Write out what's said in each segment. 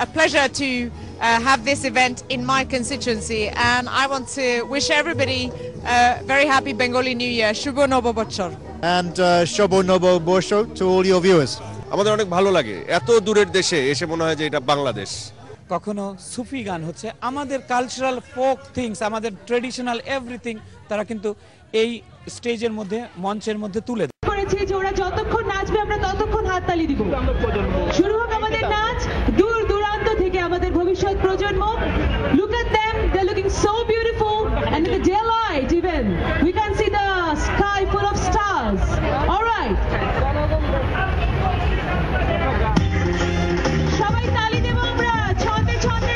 A pleasure to have this event in my constituency, and I want to wish everybody a very happy Bengali New Year. Shubho Nobo Bochor. And Shubho Nobo Bochor to all your viewers. আমাদের অনেক ভালো লাগে এত দূরের দেশে এসে মনে হয় যে এটা বাংলাদেশ। কখনো সুফি গান হচ্ছে আমাদের কালচারাল ফোক থিংস, আমাদের ট্রেডিশনাল এভরিথিং তারা কিন্তু এই স্টেজের মধ্যে, মঞ্চের মধ্যে তুলে করেছে যে ওরা যতক্ষণ নাচবে আমরা ততক্ষণ হাততালি দিব। শুরু হোক আমাদের নাচ, দূর দূরান্ত থেকে আমাদের ভবিষ্যৎ প্রজন্ম। Look at them, they're looking so beautiful, and in the daylight even we can see the sky full of stars. All right, সবাই তালি দেব আমরা ছন্দে ছন্দে।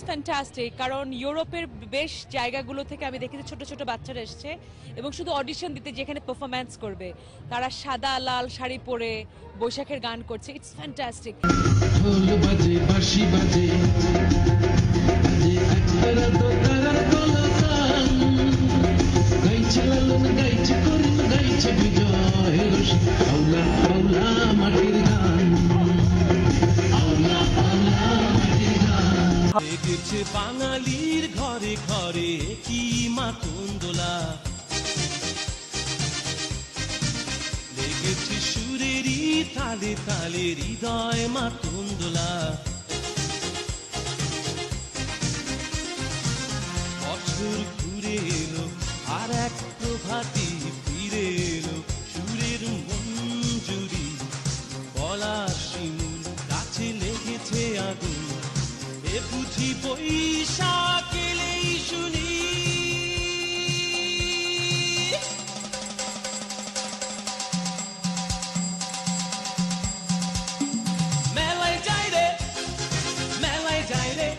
ফ্যান্টাস্টিক, কারণ ইউরোপের বেশ জায়গাগুলো থেকে আমি দেখেছি ছোট ছোট বাচ্চারা এসছে এবং শুধু অডিশন দিতে, যেখানে পারফরম্যান্স করবে তারা সাদা লাল শাড়ি পরে বৈশাখের গান করছে। It's fantastic. বাঙালির ঘরে ঘরে কি মাতন্দোলা, লেগেছে সুরেরই তালে তালে হৃদয় মাতন্দোলা। বছর ঘুরে এলো আর এক প্রভাতী ফিরে এলো, সুরের মঞ্জুরি গলার শিমুল, গাছে লেগেছে আগুন এ বুঝি বৈশাখ এলেই শুনি মেলায় যাই রে মেলায় যাই রে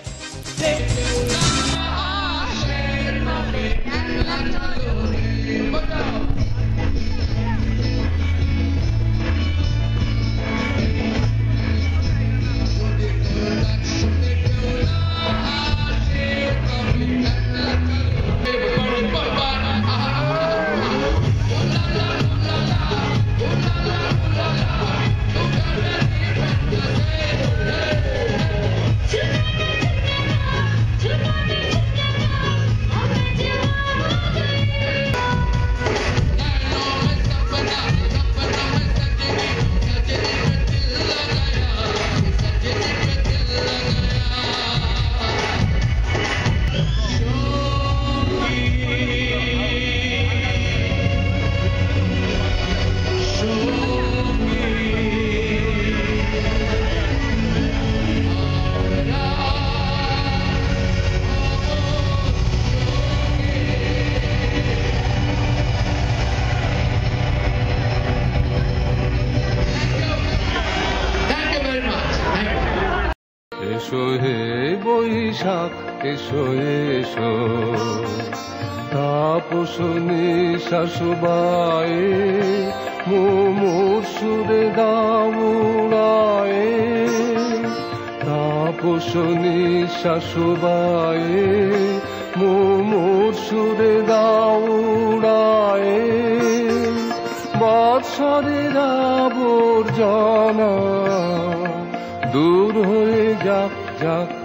এসো হে বৈশাখ এসো এসো তাপসনী শাশুবায়ে মোর সুরে দাউড়ায়ে তাপসনী শাশুবায়ে মোর সুরে দাউড়ায়ে বৎসরের আবর্জনা দূর হয়ে যাক যাক